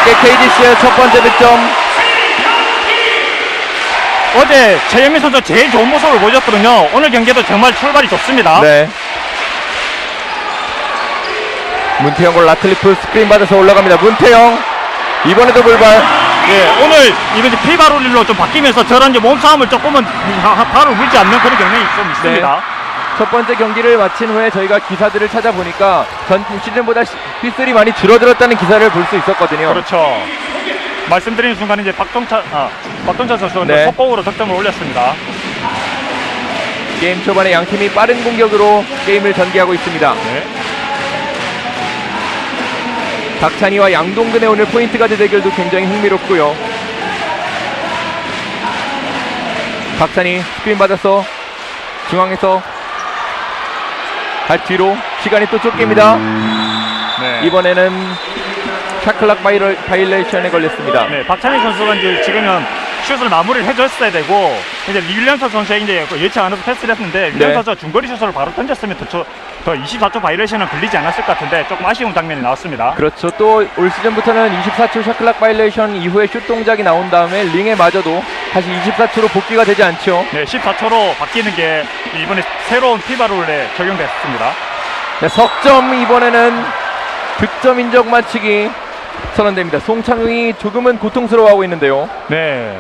함께 KGC의 첫 번째 득점. 어제 최영민 선수 제일 좋은 모습을 보여줬거든요. 오늘 경기도 정말 출발이 좋습니다. 네. 문태영과 라틀리프 스크린 받아서 올라갑니다. 문태영 이번에도 불발. 예, 오늘 이번 피바롤로 좀 바뀌면서 저런 이제 몸싸움을 조금은 바로 물지 않는 그런 경향이 좀 있습니다. 첫 번째 경기를 마친 후에 저희가 기사들을 찾아보니까 전 시즌보다 휘슬이 많이 줄어들었다는 기사를 볼 수 있었거든요. 그렇죠. 말씀드리는 순간 이제 박동찬 선수가 네. 속공으로 득점을 올렸습니다. 게임 초반에 양 팀이 빠른 공격으로 게임을 전개하고 있습니다. 네. 박찬희와 양동근의 오늘 포인트 가드 대결도 굉장히 흥미롭고요. 박찬희 스크린 받았어. 중앙에서 발 뒤로 시간이 또 쫓깁니다. 네. 이번에는 샤클락 바이올레이션에 걸렸습니다. 네, 박찬희 선수가 이제 지금은 슛을 마무리를 해줬어야 되고 이제 윌리엄스 선수에게 이제 예측 안 해서 패스를 했는데 윌리엄스 선수가 중거리 슛을 바로 던졌으면 더 24초 바이올레이션은 걸리지 않았을 것 같은데 조금 아쉬운 장면이 나왔습니다. 그렇죠. 또 올 시즌부터는 24초 샤클락 바이올레이션 이후에 슛 동작이 나온 다음에 링에 맞아도 다시 24초로 복귀가 되지 않죠. 네, 14초로 바뀌는 게 이번에 새로운 피바룰에 적용됐습니다. 네, 석점 이번에는 득점 인정 맞추기 선언됩니다. 송창용이 조금은 고통스러워하고 있는데요. 네,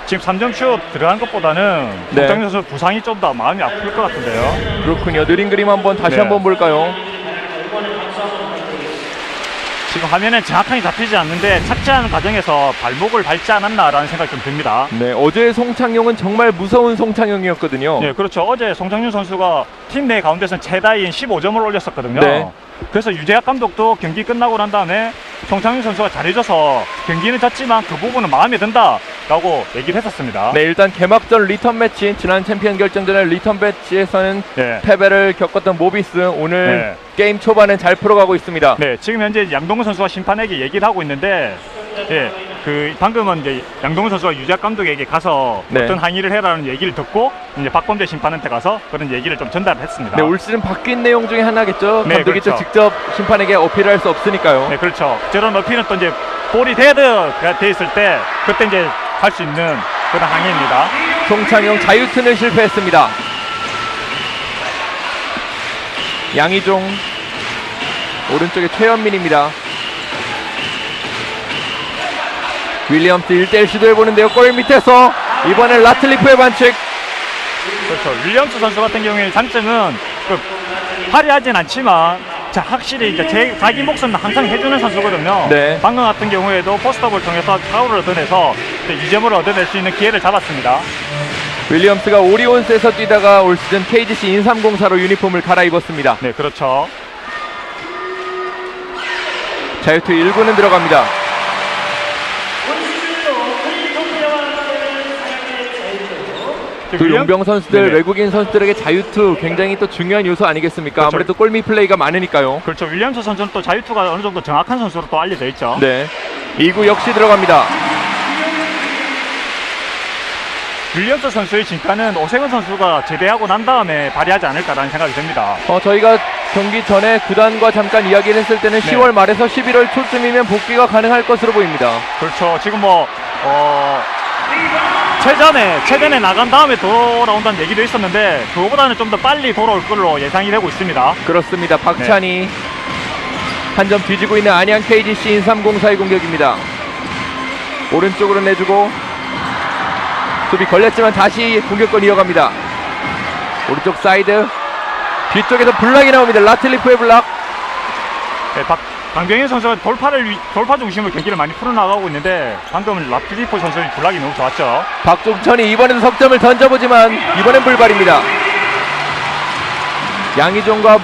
지금 3점 슛 들어간 것보다는 네. 송창용 선수 부상이 좀 더 마음이 아플 것 같은데요. 그렇군요. 느린 그림 다시 네. 한번 볼까요? 지금 화면에 정확하게 잡히지 않는데 착지하는 과정에서 발목을 밟지 않았나라는 생각이 좀 듭니다. 네, 어제 송창용은 정말 무서운 송창용이었거든요. 네, 그렇죠. 어제 송창용 선수가 팀 내 가운데서는 최다인 15점을 올렸었거든요. 네. 그래서 유재학 감독도 경기 끝나고 난 다음에 송창용 선수가 잘해줘서 경기는 졌지만 그 부분은 마음에 든다라고 얘기를 했었습니다. 네, 일단 개막전 리턴 매치, 지난 챔피언 결정전의 리턴 매치에서는 네. 패배를 겪었던 모비스 오늘 네. 게임 초반은 잘 풀어가고 있습니다. 네, 지금 현재 양동근 선수가 심판에게 얘기를 하고 있는데, 예, 그 방금은 이제 양동근 선수가 유재학 감독에게 가서 네. 어떤 항의를 해라는 얘기를 듣고 이제 박범재 심판한테 가서 그런 얘기를 좀 전달했습니다. 네, 올 시즌 바뀐 내용 중에 하나겠죠. 네, 감독이 그렇죠. 또 직접 심판에게 어필할 수 없으니까요. 네, 그렇죠. 저런 어필은 또 이제 볼이 데드가 돼 있을 때 그때 이제 할 수 있는 그런 항의입니다. 송창용 자유투는 실패했습니다. 양희종 오른쪽에 최현민입니다. 윌리엄스 1대1 시도해보는데요. 골 밑에서 이번엔 라틀리프의 반칙. 그렇죠. 윌리엄스 선수 같은 경우에 장점은 화려하진 않지만 확실히 이제 자기 몫은 항상 해주는 선수거든요. 네. 방금 같은 경우에도 포스트업을 통해서 파울을 얻어내서 2점을 얻어낼 수 있는 기회를 잡았습니다. 윌리엄스가 오리온스에서 뛰다가 올 시즌 KGC 인삼공사로 유니폼을 갈아입었습니다. 네, 그렇죠. 자유투 1구는 들어갑니다. 또 용병 선수들, 네네. 외국인 선수들에게 자유투 굉장히 또 중요한 요소 아니겠습니까? 그렇죠. 아무래도 골밑 플레이가 많으니까요. 그렇죠. 윌리엄스 선수는 또 자유투가 어느 정도 정확한 선수로 또 알려져 있죠. 네, 2구 역시 들어갑니다. 윌리엄스 선수의 진가는 오세근 선수가 제대하고 난 다음에 발휘하지 않을까라는 생각이 듭니다. 저희가 경기 전에 구단과 잠깐 이야기를 했을 때는 네. 10월 말에서 11월 초쯤이면 복귀가 가능할 것으로 보입니다. 그렇죠. 지금 최전에 나간 다음에 돌아온다는 얘기도 있었는데 그거보다는 좀 더 빨리 돌아올 걸로 예상이 되고 있습니다. 그렇습니다. 박찬희 한 점 뒤지고 있는 안양 KGC 인삼공사의 공격입니다. 오른쪽으로 내주고 수비 걸렸지만 다시 공격권 이어갑니다. 오른쪽 사이드 뒤쪽에서 블락이 나옵니다. 라틀리프의 블락. 네, 강병현 선수가 돌파 중심으로 경기를 많이 풀어나가고 있는데 방금은 라필리포 선수의 블락이 너무 좋았죠. 박종천이 이번에도 석점을 던져보지만 이번엔 불발입니다. 양희종과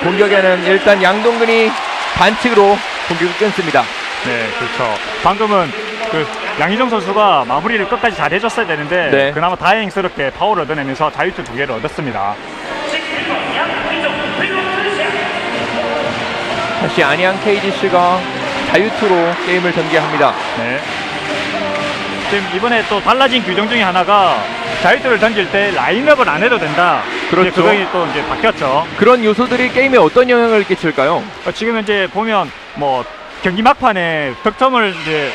공격에는 일단 양동근이 반칙으로 공격을 끊습니다. 네, 그렇죠. 방금은 양희종 선수가 마무리를 끝까지 잘 해줬어야 되는데 네. 그나마 다행스럽게 파울을 얻어내면서 자유투 2개를 얻었습니다. 다시 안양 KGC가 자유투로 게임을 전개합니다. 네. 지금 이번에 또 달라진 규정 중에 하나가 자유투를 던질 때 라인업을 안 해도 된다. 그렇죠. 그게 또 이제 바뀌었죠. 그런 요소들이 게임에 어떤 영향을 끼칠까요? 지금 현재 보면 뭐 경기 막판에 득점을 이제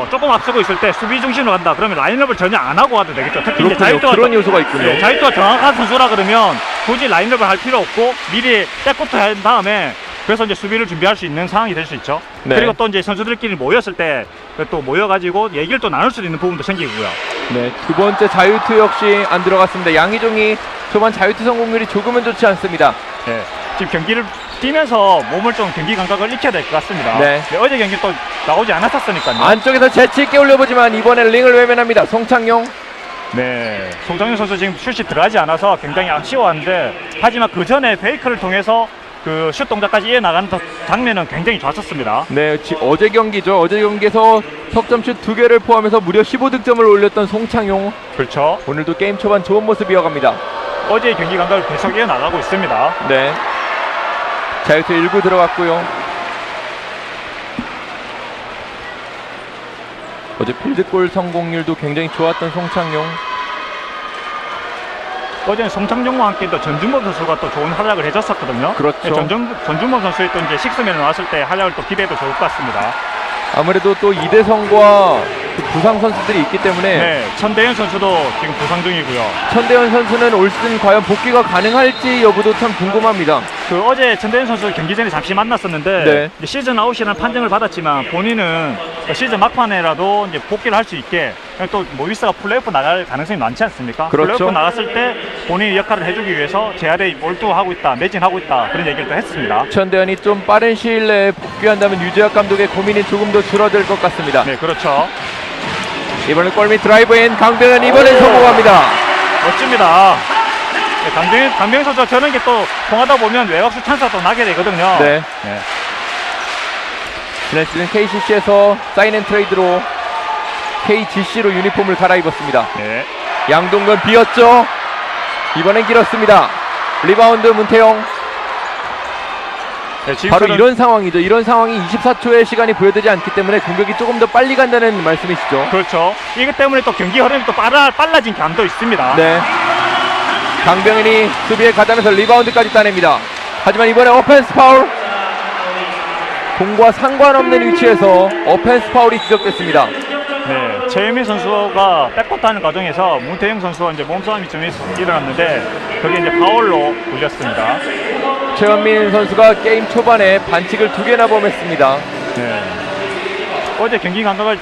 조금 앞서고 있을 때 수비 중심으로 간다. 그러면 라인업을 전혀 안 하고 가도 되겠죠. 특히 이제 자유투가 그런 요소가 있군요. 네, 자유투가 정확한 선수라 그러면 굳이 라인업을 할 필요 없고 미리 백코트 한 다음에 그래서 이제 수비를 준비할 수 있는 상황이 될 수 있죠. 네. 그리고 또 이제 선수들끼리 모였을 때 또 모여가지고 얘기를 또 나눌 수 있는 부분도 생기고요. 네, 두 번째 자유투 역시 안 들어갔습니다. 양희종이 초반 자유투 성공률이 조금은 좋지 않습니다. 네, 지금 경기를 뛰면서 몸을 좀 경기 감각을 익혀야 될 것 같습니다. 네. 어제 경기 또 나오지 않았었으니까요. 안쪽에서 재치 있게 올려보지만 이번엔 링을 외면합니다. 송창용. 네, 송정윤 선수 지금 슛이 들어가지 않아서 굉장히 아쉬워하는데 하지만 그 전에 페이크를 통해서 그 슛 동작까지 이어나가는 장면은 굉장히 좋았었습니다. 네, 어제 경기죠. 어제 경기에서 석점슛 2개를 포함해서 무려 15득점을 올렸던 송창용. 그렇죠. 오늘도 게임 초반 좋은 모습 이어갑니다. 어제 경기 감각을 계속 이어나가고 있습니다. 네, 자유투 1구 들어갔고요. 어제 필드골 성공률도 굉장히 좋았던 송창용. 어제는 송창용과 함께 또 전준범 선수가 또 좋은 활약을 해줬었거든요. 그렇죠. 네, 전준범 선수의 또 이제 식스맨에 나왔을 때 활약을 또 기대해도 좋을 것 같습니다. 아무래도 또 이대성과 부상 선수들이 있기 때문에 네, 천대현 선수도 지금 부상 중이고요. 천대현 선수는 올 시즌 과연 복귀가 가능할지 여부도 참 궁금합니다. 그 어제 천대현 선수 경기 전에 잠시 만났었는데 네. 이제 시즌 아웃이라는 판정을 받았지만 본인은 시즌 막판에라도 이제 복귀를 할 수 있게 또 모비스가 플레이오프 나갈 가능성이 많지 않습니까? 그렇죠. 플레이오프 나갔을 때 본인의 역할을 해주기 위해서 제아대에 몰두하고 있다, 매진하고 있다 그런 얘기를 또 했습니다. 천대현이 좀 빠른 시일 내에 복귀한다면 유재학 감독의 고민이 조금 더 줄어들 것 같습니다. 네, 그렇죠. 이번엔 골밑 드라이브인 강병현 이번엔 성공합니다. 멋집니다. 네, 강병현 선수가 저런 게 또 통하다 보면 외곽수 찬스가 또 나게 되거든요. 네. 네. 지난 시즌 KCC에서 사인앤트레이드로 KGC로 유니폼을 갈아입었습니다. 네. 양동근 비었죠. 이번엔 길었습니다. 리바운드 문태영. 네, 바로 이런 상황이죠. 이런 상황이 24초의 시간이 부여되지 않기 때문에 공격이 조금 더 빨리 간다는 말씀이시죠. 그렇죠. 이것 때문에 또 경기 흐름이 또 빨라진 감도 있습니다. 네. 강병현이 수비에 가담해서 리바운드까지 따냅니다. 하지만 이번에 오펜스 파울. 공과 상관없는 위치에서 오펜스 파울이 지적됐습니다. 네, 최혜민 선수가 백코트하는 과정에서 문태영 선수와 이제 몸싸움이 좀 일어났는데 그게 이제 파울로 불렸습니다. 최원민 선수가 게임 초반에 반칙을 2개나 범했습니다. 네. 어제 경기 감각을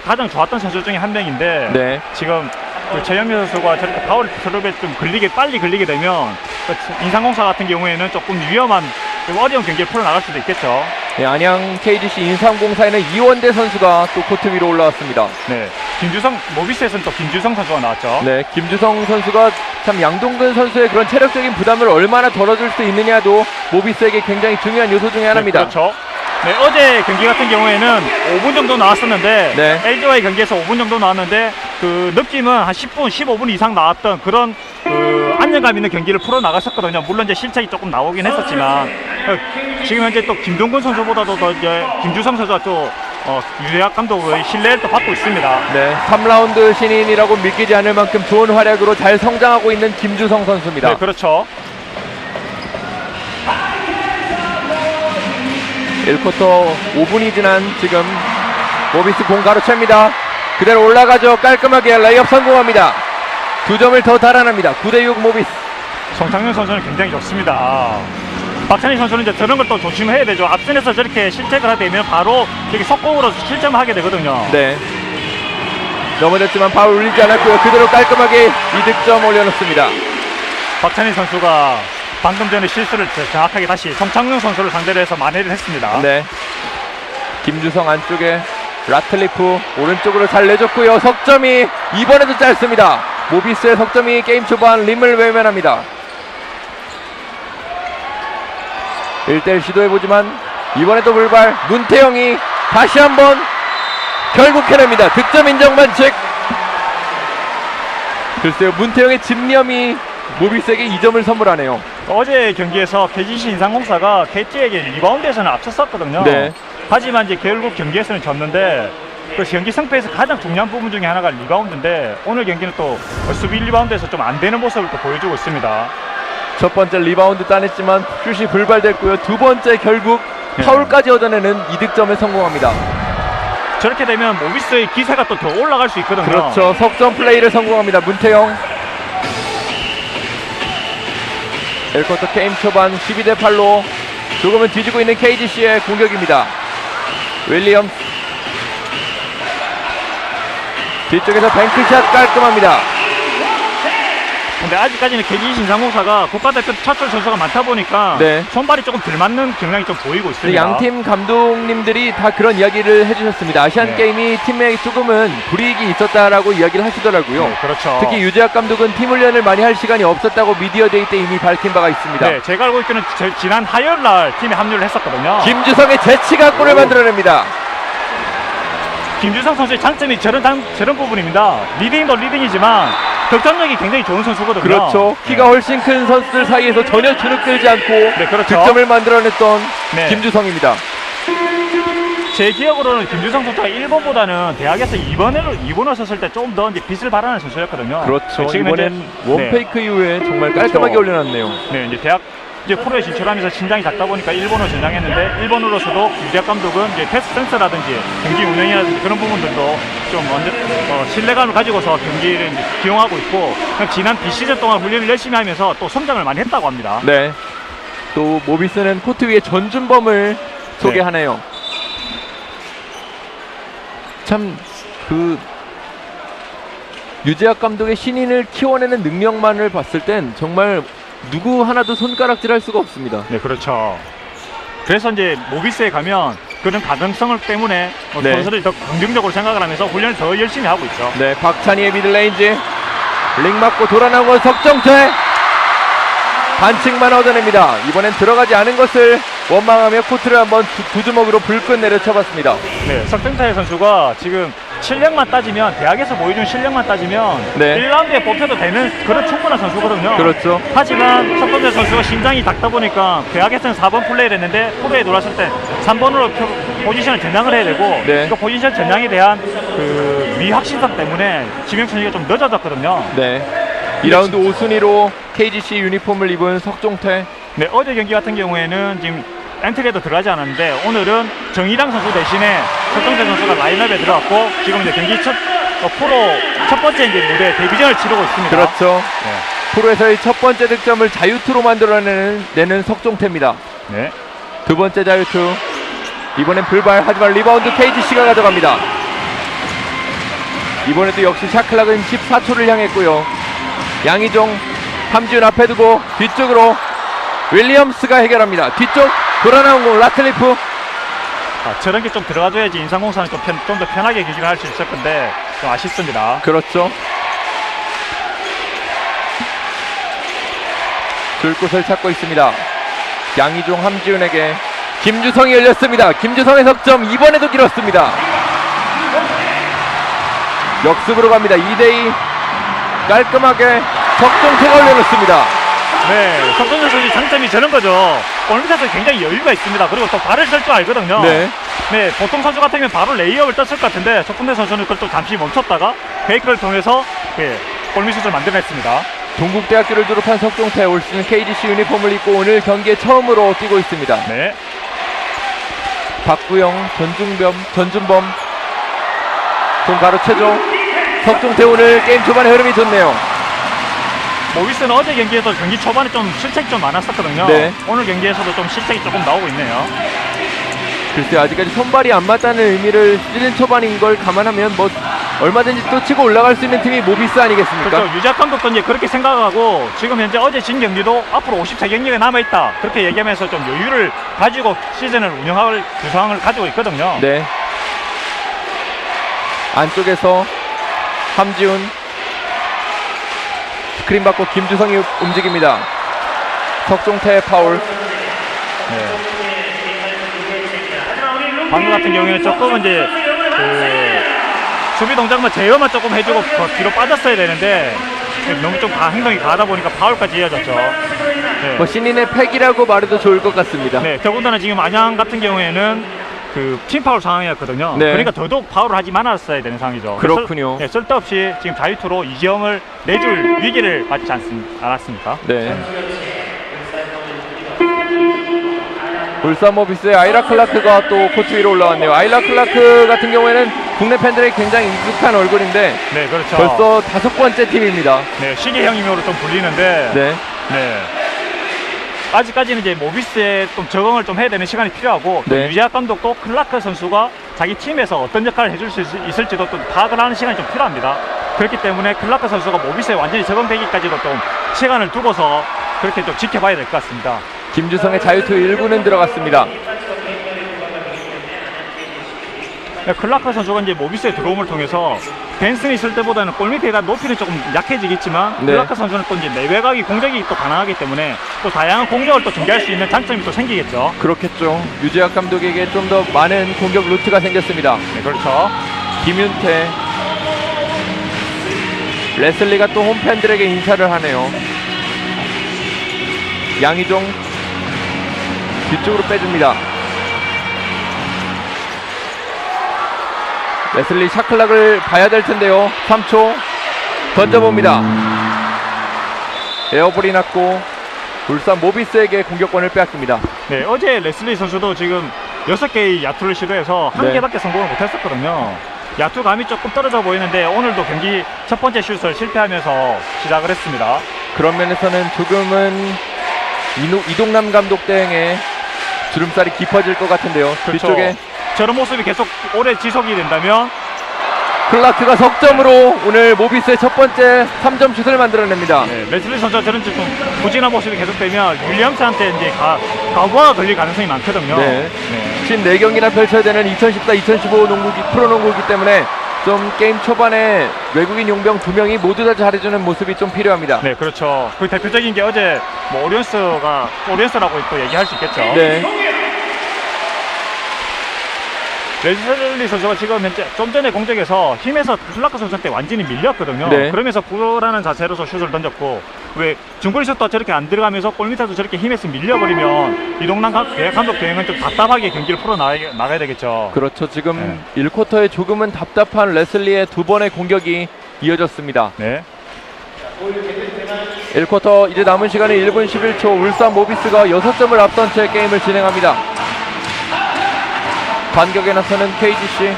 가장 좋았던 선수 중에 한 명인데 네. 지금 그 최현민 선수가 저렇게 파울 트럭에 좀 빨리 걸리게 되면 그 인상공사 같은 경우에는 조금 위험한 좀 어려운 경기를 풀어나갈 수도 있겠죠. 네, 안양 KGC 인삼공사에는 이원대 선수가 또 코트 위로 올라왔습니다. 네, 김주성 모비스에서는 또 김주성 선수가 나왔죠. 네, 김주성 선수가 참 양동근 선수의 그런 체력적인 부담을 얼마나 덜어줄 수 있느냐도 모비스에게 굉장히 중요한 요소 중에 하나입니다. 네, 그렇죠. 네, 어제 경기 같은 경우에는 5분 정도 나왔었는데 네. LG와의 경기에서 5분 정도 나왔는데 그 느낌은 한 10분, 15분 이상 나왔던 그런 그 안정감 있는 경기를 풀어 나갔었거든요. 물론 이제 실책이 조금 나오긴 했었지만 지금 현재 또 김동근 선수보다도 더 이제 김주성 선수가 또 유재학 감독의 신뢰를 또 받고 있습니다. 네, 3라운드 신인이라고 믿기지 않을 만큼 좋은 활약으로 잘 성장하고 있는 김주성 선수입니다. 네, 그렇죠. 1쿼터 5분이 지난 지금 모비스 공 가로챕니다. 그대로 올라가죠. 깔끔하게 레이업 성공합니다. 2점을 더 달아납니다. 9대6 모비스. 송창윤 선수는 굉장히 좋습니다. 박찬희 선수는 이제 저런 걸 또 조심해야 되죠. 앞선에서 저렇게 실책을 하게 되면 바로 이렇게 속공으로 실점을 하게 되거든요. 네. 넘어졌지만 파울 울리지 않았고요. 그대로 깔끔하게 2득점 올려놓습니다. 박찬희 선수가 방금 전에 실수를 정확하게 다시 송창윤 선수를 상대로 해서 만회를 했습니다. 네. 김주성 안쪽에 라틀리프 오른쪽으로 잘 내줬고요. 석점이 이번에도 짧습니다. 모비스의 석점이 게임 초반 림을 외면합니다. 1대1 시도해보지만 이번에도 불발. 문태영이 다시 한번 결국 해냅니다. 득점 인정 반칙. 글쎄요, 문태영의 집념이 모비스에게 2점을 선물하네요. 어제 경기에서 KGC 인삼공사가 KT에게 리바운드에서는 앞섰었거든요. 네. 하지만 이제 결국 경기에서는 졌는데 그 경기 승패에서 가장 중요한 부분 중에 하나가 리바운드인데 오늘 경기는 또 수비 리바운드에서 좀 안 되는 모습을 또 보여주고 있습니다. 첫 번째 리바운드 따냈지만 슛이 불발됐고요. 두 번째 결국 파울까지 얻어내는 이득점에 성공합니다. 저렇게 되면 모비스의 기세가 또 더 올라갈 수 있거든요. 그렇죠. 석점 플레이를 성공합니다. 문태영. 1쿼터 게임 초반 12대 8로 조금은 뒤지고 있는 KGC의 공격입니다. 윌리엄스 뒤쪽에서 뱅크샷 깔끔합니다. 근데 아직까지는 KGC 인상공사가 국가대표 차출 선수가 많다 보니까 네. 손발이 조금 덜 맞는 경향이 좀 보이고 있습니다. 양팀 감독님들이 다 그런 이야기를 해주셨습니다. 아시안 네. 게임이 팀에 조금은 불이익이 있었다라고 이야기를 하시더라고요. 네, 그렇죠. 특히 유재학 감독은 팀 훈련을 많이 할 시간이 없었다고 미디어 데이 때 이미 밝힌 바가 있습니다. 네, 제가 알고 있기는 지난 화요일 날 팀에 합류를 했었거든요. 김주성의 재치가 골을 만들어냅니다. 김주성 선수의 장점이 저런 부분입니다. 리딩도 리딩이지만 득점력이 굉장히 좋은 선수거든요. 그렇죠. 키가 훨씬 큰 선수들 사이에서 전혀 주눅들지 않고 그렇죠. 득점을 만들어냈던 네. 김주성입니다. 제 기억으로는 김주성 선수가 1번보다는 대학에서 2번을 썼을 때 좀 더 빛을 발하는 선수였거든요. 그렇죠. 지금 이번엔 원페이크 이후에 정말 깔끔하게 그렇죠. 올려놨네요. 네, 이제 프로에 진출하면서 신장이 작다 보니까 1번으로 전향했는데 1번으로서도 유재학 감독은 이제 패스 센서라든지 경기 운영이라든지 그런 부분들도 좀 신뢰감을 가지고서 경기를 이제 기용하고 있고 지난 비시즌 동안 훈련을 열심히 하면서 또 성장을 많이 했다고 합니다. 네. 또 모비스는 코트 위에 전준범을 소개하네요. 참 유재학 감독의 신인을 키워내는 능력만을 봤을 땐 정말 누구 하나도 손가락질할 수가 없습니다. 네, 그렇죠. 그래서 이제 모비스에 가면 그런 가능성을 때문에 네. 선수들이 더 긍정적으로 생각을 하면서 훈련을 더 열심히 하고 있죠. 네, 박찬희의 미들레인지 링 맞고 돌아나온 건 석정태 반칙만 얻어냅니다. 이번엔 들어가지 않은 것을 원망하며 코트를 한번 두 주먹으로 불끈 내려쳐봤습니다. 네, 석정태 선수가 지금 실력만 따지면 대학에서 보여준 실력만 따지면 네. 1라운드에 뽑혀도 되는 그런 충분한 선수거든요. 그렇죠. 하지만 석정태 선수가 심장이 작다 보니까 대학에서는 4번 플레이를 했는데 프로에 들어왔을 때 3번으로 포지션을 전향을 해야 되고 네. 그 포지션 전향에 대한 그 미확신성 때문에 지명선수가 좀 늦어졌거든요. 네. 2라운드 5순위로 KGC 유니폼을 입은 석종태. 네, 어제 경기 같은 경우에는 지금 엔트리에도 들어가지 않았는데 오늘은 정희랑 선수 대신에 석정태 선수가 라인업에 들어갔고 지금 이제 경기 프로 첫 번째 이제 무대 데뷔전을 치르고 있습니다. 그렇죠. 네. 프로에서의 첫 번째 득점을 자유투로 만들어내는 석종태입니다. 네. 두 번째 자유투. 이번엔 불발, 하지만 리바운드 KGC가 가져갑니다. 이번에도 역시 샤클락은 14초를 향했고요. 양희종, 함지훈 앞에 두고 뒤쪽으로 윌리엄스가 해결합니다. 뒤쪽 돌아나온 공 라틀리프. 저런 게 좀 들어가줘야지 인상공사는 좀 더 편하게 경기를 할 수 있을 건데 좀 아쉽습니다. 그렇죠. 줄 곳을 찾고 있습니다. 양희종, 함지훈에게 김주성이 열렸습니다. 김주성의 석점 이번에도 길었습니다. 역습으로 갑니다. 2대2 깔끔하게 석종태가 올려놓습니다. 네, 석정태 선수의 장점이 저런 거죠. 골밑에서 굉장히 여유가 있습니다. 그리고 또 발을 쓸 줄 알거든요. 네. 네, 보통 선수 같으면 바로 레이업을 떴을 것 같은데 석정태 선수는 그걸 또 잠시 멈췄다가 페이크를 통해서 골밑슛을 만들어냈습니다. 동국대학교를 졸업한 석종태 올 시즌 KGC 유니폼을 입고 오늘 경기에 처음으로 뛰고 있습니다. 네. 박구영, 전준범 동 가로채죠. 석종태 오늘 게임 초반에 흐름이 좋네요. 모비스는 어제 경기에서 경기 초반에 좀 실책이 좀 많았었거든요. 네. 오늘 경기에서도 좀 실책이 조금 나오고 있네요. 글쎄 아직까지 손발이 안 맞다는 의미를 시즌 초반인 걸 감안하면 뭐 얼마든지 또 치고 올라갈 수 있는 팀이 모비스 아니겠습니까? 그렇죠. 유재학 감독도 이제 그렇게 생각하고 지금 현재 어제 진 경기도 앞으로 53경기가 남아있다 그렇게 얘기하면서 좀 여유를 가지고 시즌을 운영할 구상을 가지고 있거든요. 네. 안쪽에서 함지훈 스크린 받고 김주성이 움직입니다. 석종태의 파울. 네. 방금 같은 경우에는 조금 이제 수비 동작만 제어만 조금 해주고 더 뒤로 빠졌어야 되는데 너무 좀 행동이 가하다 보니까 파울까지 이어졌죠. 네. 뭐 신인의 팩이라고 말해도 좋을 것 같습니다. 네, 더군다나 지금 안양 같은 경우에는 팀 파울 상황이었거든요. 네. 그러니까 더더욱 파울을 하지 말았어야 되는 상황이죠. 그렇군요. 네, 쓸데없이 지금 자유투로 이지영을 내줄 위기를 맞지 않았습니까? 네. 울산 모비스의 아이라 클라크가 또 코트 위로 올라왔네요. 아이라 클라크 같은 경우에는 국내 팬들에게 굉장히 익숙한 얼굴인데 네, 그렇죠. 벌써 5번째 팀입니다. 네, 시계형이으로 좀 불리는데 네. 네. 아직까지는 이제 모비스에 좀 적응을 좀 해야 되는 시간이 필요하고 또 네. 유재학 감독도 클라크 선수가 자기 팀에서 어떤 역할을 해줄 수 있을지도 좀 파악을 하는 시간이 좀 필요합니다. 그렇기 때문에 클라크 선수가 모비스에 완전히 적응되기까지도 좀 시간을 두고서 그렇게 좀 지켜봐야 될 것 같습니다. 김주성의 자유투 1구는 들어갔습니다. 네, 클라크 선수가 이제 모비스의 들어옴을 통해서 벤슨이 있을 때보다는 골밑에가 높이는 조금 약해지겠지만 네. 클라크 선수는 또 이제 내외곽이 공격이 또 가능하기 때문에 또 다양한 공격을 또 전개할 수 있는 장점이 또 생기겠죠. 그렇겠죠. 유재학 감독에게 좀 더 많은 공격 루트가 생겼습니다. 네, 그렇죠. 김윤태, 레슬리가 또 홈팬들에게 인사를 하네요. 양희종 뒤쪽으로 빼줍니다. 레슬리 샤클락을 봐야 될 텐데요. 3초 던져봅니다. 에어볼이 났고 울산 모비스에게 공격권을 빼앗깁니다. 네, 어제 레슬리 선수도 지금 6개의 야투를 시도해서 한 네. 개밖에 성공을 못했었거든요. 야투 감이 조금 떨어져 보이는데 오늘도 경기 첫 번째 슛을 실패하면서 시작을 했습니다. 그런 면에서는 조금은 이동남 감독 대행의 주름살이 깊어질 것 같은데요. 그렇죠. 뒤쪽에 저런 모습이 계속 오래 지속이 된다면 클라크가 석점으로 오늘 모비스의 첫 번째 3점 슛을 만들어냅니다. 네, 레슬리 선수가 저런 좀 부진한 모습이 계속되면 윌리엄스한테 이제 가부가 걸릴 가능성이 많거든요. 네. 네. 54경기나 펼쳐야 되는 2014-2015 프로농구기 때문에 좀 게임 초반에 외국인 용병 2명이 모두 다 잘해주는 모습이 좀 필요합니다. 네, 그렇죠. 그 대표적인 게 어제 뭐 오리언스라고 또 얘기할 수 있겠죠. 네. 레슬리 선수가 지금 현재 좀 전에 공격에서 힘에서 클라크 선수한테 완전히 밀렸거든요. 네. 그러면서 불안한 자세로서 슛을 던졌고 왜 중거리 슛도 저렇게 안 들어가면서 골밑에도 저렇게 힘에서 밀려버리면 이동남 감독 대행은 좀 답답하게 경기를 풀어나가야 되겠죠. 그렇죠. 지금 1쿼터에 조금은 답답한 레슬리의 2번의 공격이 이어졌습니다. 네. 1쿼터 이제 남은 시간이 1분 11초. 울산 모비스가 6점을 앞선 채 게임을 진행합니다. 반격에 나서는 KGC.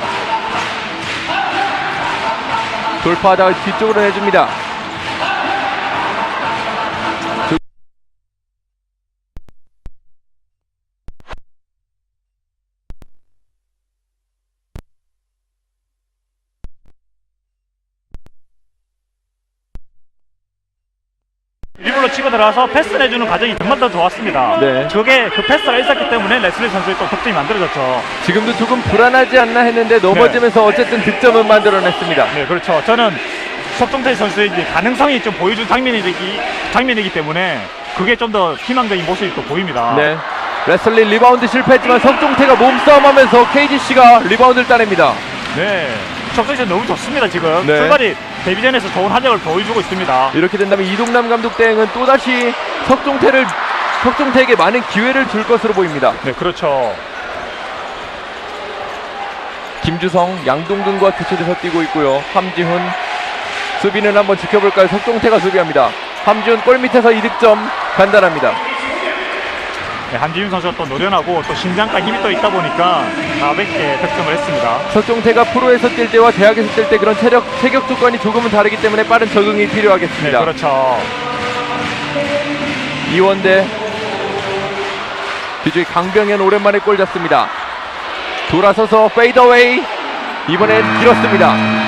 돌파하다가 뒤쪽으로 내줍니다. 일부러 치고 들어가서 패스 내주는 과정이 정말 더 좋았습니다. 네. 저게 그 패스가 있었기 때문에 레슬리 선수의 또 득점이 만들어졌죠. 지금도 조금 불안하지 않나 했는데 넘어지면서 어쨌든 득점은 만들어냈습니다. 네, 그렇죠. 저는 석종태 선수의 이제 가능성이 좀 보여준 장면이기 때문에 그게 좀 더 희망적인 모습이 또 보입니다. 네. 레슬리 리바운드 실패했지만 석종태가 몸싸움하면서 KGC가 리바운드를 따냅니다. 네. 석종태 선수 너무 좋습니다, 지금. 네. 출발이 데뷔전에서 좋은 활약을 보여주고 있습니다. 이렇게 된다면 이동남 감독 대행은 또다시 석종태에게 많은 기회를 줄 것으로 보입니다. 네, 그렇죠. 김주성, 양동근과 교체돼서 뛰고 있고요. 함지훈 수비는 한번 지켜볼까요? 석종태가 수비합니다. 함지훈 골밑에서 2득점 간단합니다. 네, 한지훈 선수가 또 노련하고 또 신장과 힘이 또 있다 보니까 가볍게 득점을 했습니다. 석종태가 프로에서 뛸 때와 대학에서 뛸 때 그런 체격 조건이 조금은 다르기 때문에 빠른 적응이 네, 필요하겠습니다. 그렇죠. 이원대 뒤쪽에 강병현 오랜만에 골 잡습니다. 돌아서서 페이더웨이 이번엔 길었습니다.